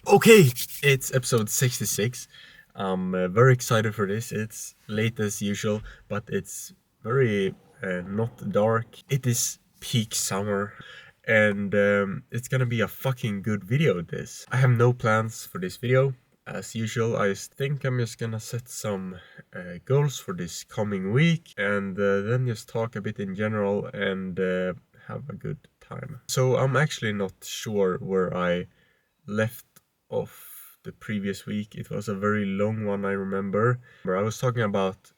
Okay, it's episode 66. I'm very excited for this. It's late as usual, but it's very not dark. It is peak summer, and it's gonna be a fucking good video. This. I have no plans for this video. As usual, I think I'm just gonna set some goals for this coming week, and then just talk a bit in general and have a good time. So I'm actually not sure where I left off the previous week. It was a very long one, I remember. Where I was talking about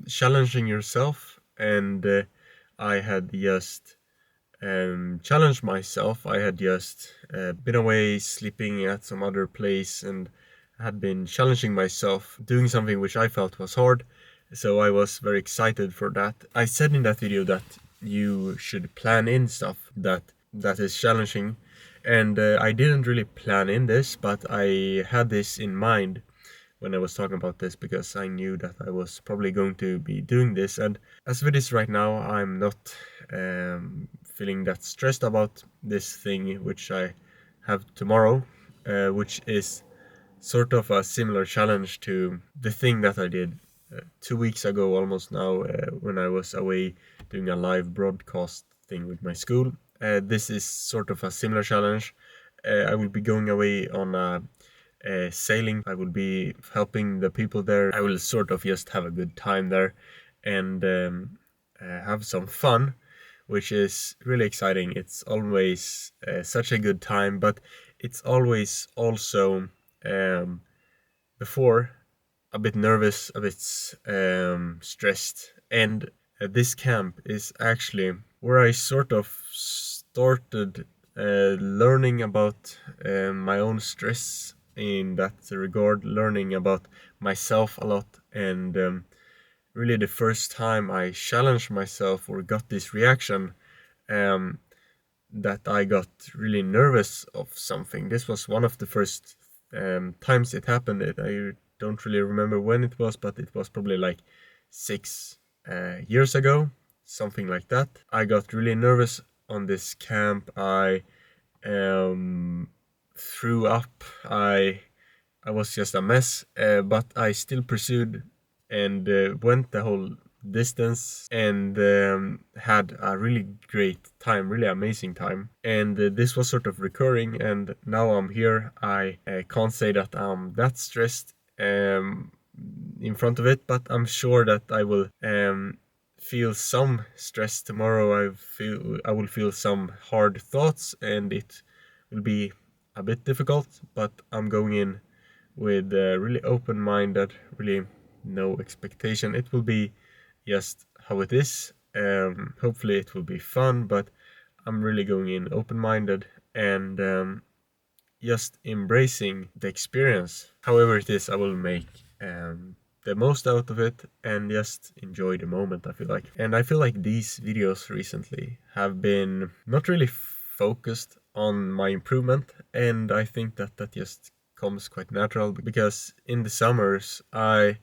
challenging yourself, and I had just challenged myself. I had just been away sleeping at some other place and had been challenging myself, doing something which I felt was hard. So I was very excited for that. I said in that video that you should plan in stuff that is challenging, and I didn't really plan in this, but I had this in mind when I was talking about this because I knew that I was probably going to be doing this. And as with this right now, I'm not feeling that stressed about this thing which I have tomorrow, which is sort of a similar challenge to the thing that I did 2 weeks ago almost now, when I was away doing a live broadcast thing with my school. This is sort of a similar challenge. I will be going away on a sailing. I will be helping the people there. I will sort of just have a good time there and have some fun, which is really exciting. It's always such a good time, but it's always also before a bit nervous, a bit stressed. And this camp is actually where I sort of started learning about my own stress in that regard, learning about myself a lot, and really the first time I challenged myself or got this reaction, um, that I got really nervous of something. This was one of the first times it happened. I don't really remember when it was, but it was probably like 6 years ago, something like that. I got really nervous on this camp. I threw up. I was just a mess, but I still pursued and went the whole distance and had a really great time, really amazing time. And this was sort of recurring, and now I'm here. I can't say that I'm that stressed in front of it, but I'm sure that I will feel some stress tomorrow. I will feel some hard thoughts, and it will be a bit difficult, but I'm going in with really open-minded, really no expectation. It will be just how it is. Hopefully it will be fun, but I'm really going in open-minded and just embracing the experience. However it is, I will make the most out of it and just enjoy the moment, I feel like. And I feel like these videos recently have been not really focused on my improvement, and I think that just comes quite natural because in the summers I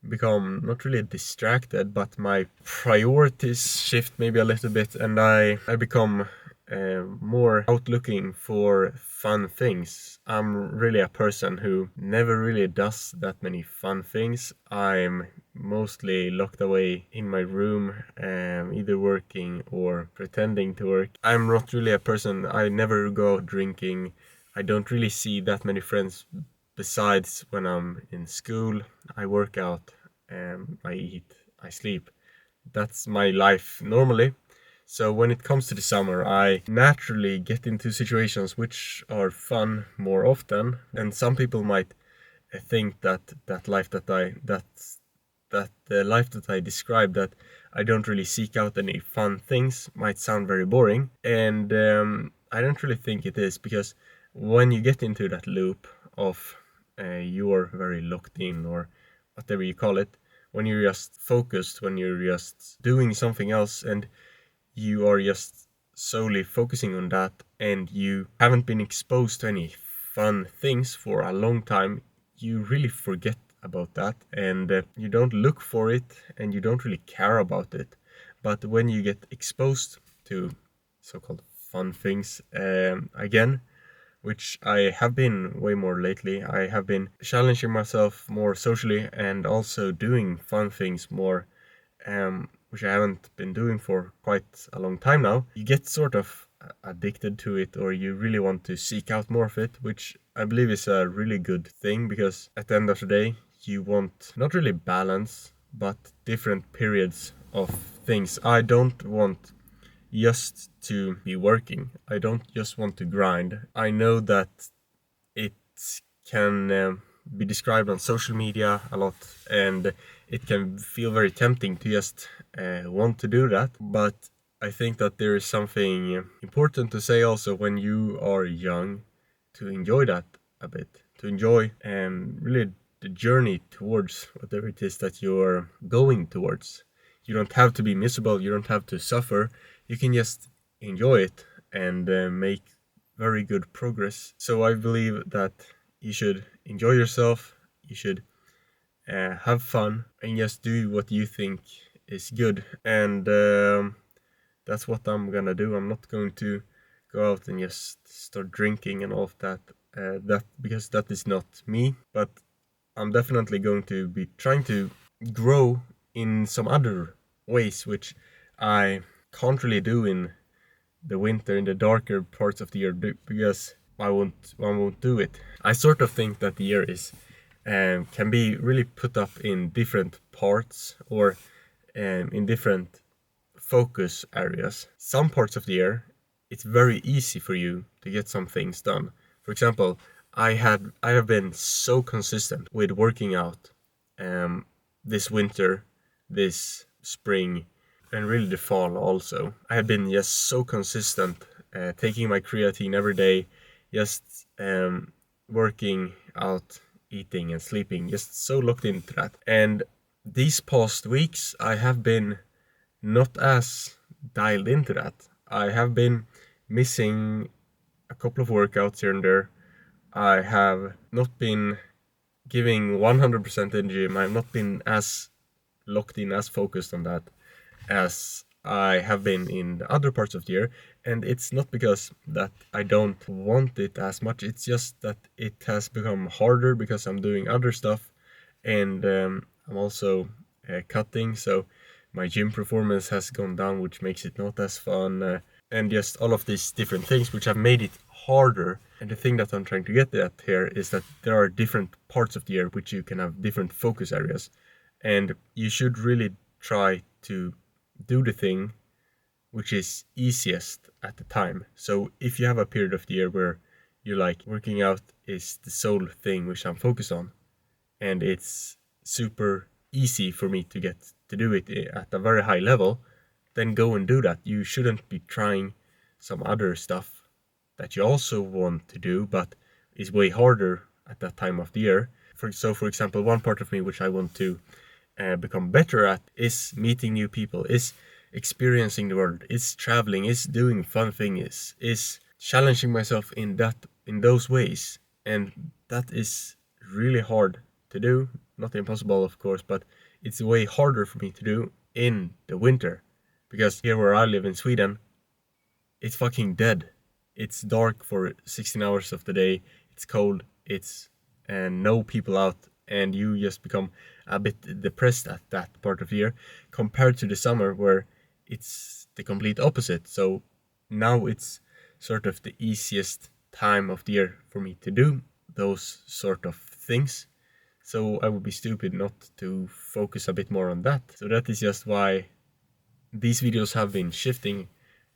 become not really distracted, but my priorities shift maybe a little bit, and I become more out looking for fun things. I'm really a person who never really does that many fun things. I'm mostly locked away in my room, either working or pretending to work. I'm not really a person, I never go out drinking. I don't really see that many friends besides when I'm in school. I work out, I eat, I sleep. That's my life normally. So when it comes to the summer, I naturally get into situations which are fun more often. And some people might think that life that the life that I describe, that I don't really seek out any fun things, might sound very boring. And I don't really think it is, because when you get into that loop of you're very locked in, or whatever you call it, when you're just focused, when you're just doing something else, and you are just solely focusing on that, and you haven't been exposed to any fun things for a long time, you really forget about that, and you don't look for it, and you don't really care about it. But when you get exposed to so-called fun things again, which I have been way more lately. I have been challenging myself more socially and also doing fun things more, which I haven't been doing for quite a long time now. You get sort of addicted to it, or you really want to seek out more of it, which I believe is a really good thing, because at the end of the day, you want not really balance, but different periods of things. I don't want just to be working. I don't just want to grind. I know that it can be described on social media a lot, and it can feel very tempting to just want to do that. But I think that there is something important to say also when you are young, to enjoy that a bit, to enjoy really the journey towards whatever it is that you're going towards. You don't have to be miserable, you don't have to suffer, you can just enjoy it and make very good progress. So I believe that you should enjoy yourself, you should have fun, and just do what you think is good. And that's what I'm gonna do. I'm not going to go out and just start drinking and all of that. Because that is not me. But I'm definitely going to be trying to grow in some other ways, which I can't really do in the winter, in the darker parts of the year, because I won't do it. I sort of think that the year is can be really put up in different parts, or in different focus areas. Some parts of the year, it's very easy for you to get some things done. For example, I have been so consistent with working out this winter, this spring, and really the fall also. I have been just so consistent, taking my creatine every day, just working out, eating and sleeping, just so locked into that. And these past weeks, I have been not as dialed into that. I have been missing a couple of workouts here and there. I have not been giving 100% in gym. I've not been as locked in, as focused on that as I have been in the other parts of the year. And it's not because that I don't want it as much, it's just that it has become harder because I'm doing other stuff, and I'm also cutting, so my gym performance has gone down, which makes it not as fun, and just all of these different things which have made it harder. And the thing that I'm trying to get at here is that there are different parts of the year which you can have different focus areas, and you should really try to do the thing which is easiest at the time. So if you have a period of the year where you like working out is the sole thing which I'm focused on, and it's super easy for me to get to do it at a very high level, then go and do that. You shouldn't be trying some other stuff that you also want to do, but is way harder at that time of the year. For example, one part of me which I want to become better at is meeting new people, is experiencing the world, is traveling, is doing fun things, is challenging myself in those ways. And that is really hard to do. Not impossible, of course, but it's way harder for me to do in the winter, because here where I live in Sweden, it's fucking dead. It's dark for 16 hours of the day. It's cold. It's no people out, and you just become a bit depressed at that part of the year, compared to the summer where it's the complete opposite. So now it's sort of the easiest time of the year for me to do those sort of things. So I would be stupid not to focus a bit more on that. So that is just why these videos have been shifting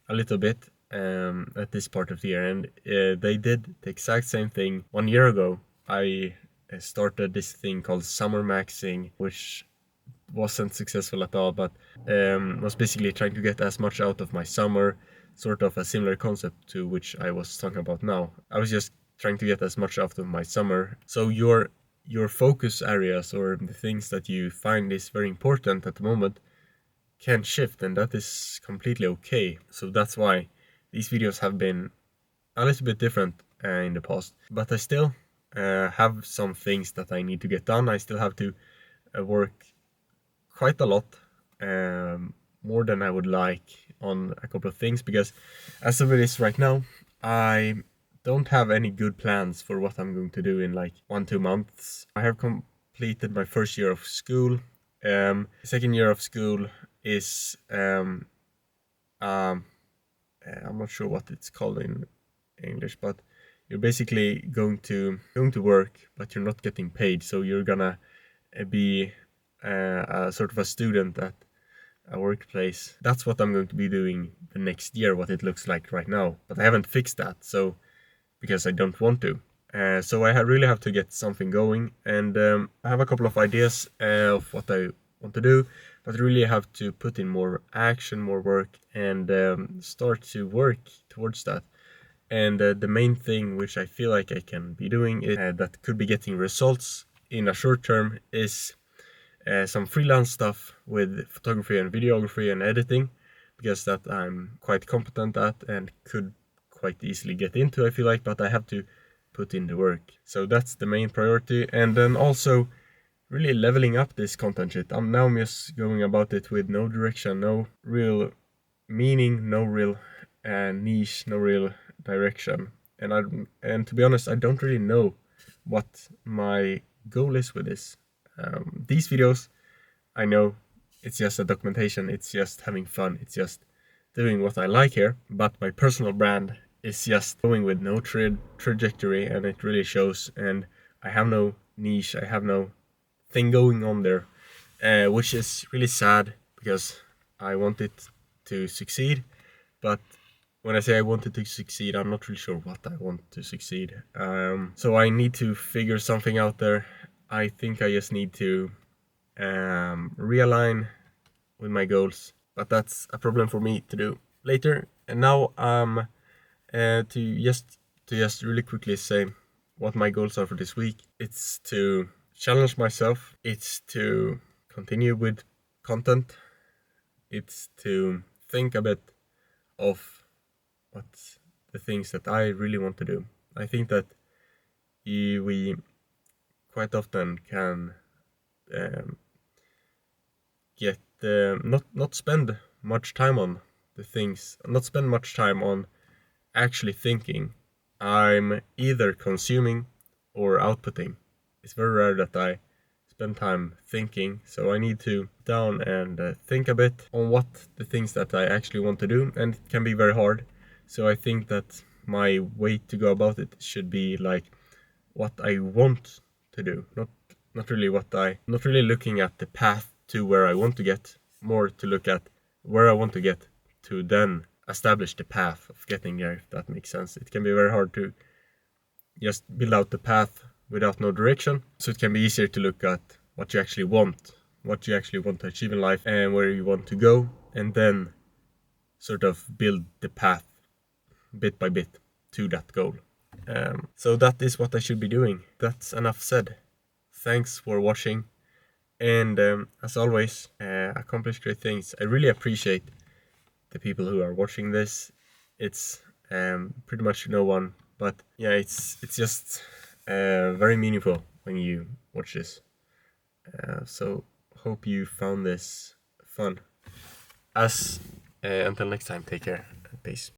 a little bit at this part of the year. And they did the exact same thing 1 year ago. I started this thing called summer maxing, which wasn't successful at all, but was basically trying to get as much out of my summer, sort of a similar concept to which I was talking about now. I was just trying to get as much out of my summer. So your focus areas, or the things that you find is very important at the moment, can shift, and that is completely okay. So that's why these videos have been a little bit different in the past, but I still have some things that I need to get done. I still have to work quite a lot, more than I would like, on a couple of things, because as of it is right now, I don't have any good plans for what I'm going to do in like 1-2 months. I have completed my first year of school. Second year of school is I'm not sure what it's called in English, but you're basically going to work, but you're not getting paid. So you're gonna be a sort of a student at a workplace. That's what I'm going to be doing the next year, what it looks like right now. But I haven't fixed that, so because I don't want to. So I really have to get something going, and I have a couple of ideas of what I want to do, but really have to put in more action, more work, and start to work towards that. And the main thing which I feel like I can be doing is, that could be getting results in a short term is some freelance stuff with photography and videography and editing, because that I'm quite competent at and could quite easily get into, I feel like, but I have to put in the work. So that's the main priority. And then also really leveling up this content shit. I'm just going about it with no direction, no real meaning, no real niche, no real direction. And to be honest, I don't really know what my goal is with this. These videos, I know it's just a documentation, it's just having fun, it's just doing what I like here, but my personal brand is just going with no trajectory, and it really shows, and I have no niche, I have no thing going on there, which is really sad because I want it to succeed, but when I say I want it to succeed, I'm not really sure what I want to succeed. So I need to figure something out there. I think I just need to realign with my goals, but that's a problem for me to do later. And now to just really quickly say what my goals are for this week. It's to challenge myself. It's to continue with content. It's to think a bit of what the things that I really want to do. I think that we quite often can get not spend much time on the things, not spend much time on actually thinking. I'm either consuming or outputting. It's very rare that I spend time thinking, so I need to down and think a bit on what the things that I actually want to do, and it can be very hard. So I think that my way to go about it should be like what I want to do, not really looking at the path to where I want to get, more to look at where I want to get to then establish the path of getting there, if that makes sense. It can be very hard to just build out the path without no direction, so it can be easier to look at what you actually want to achieve in life and where you want to go, and then sort of build the path bit by bit to that goal. So that is what I should be doing. That's enough said. Thanks for watching, and as always, accomplish great things. I really appreciate the people who are watching this. It's pretty much no one, but yeah, it's just very meaningful when you watch this. So hope you found this fun. Until next time, take care and peace.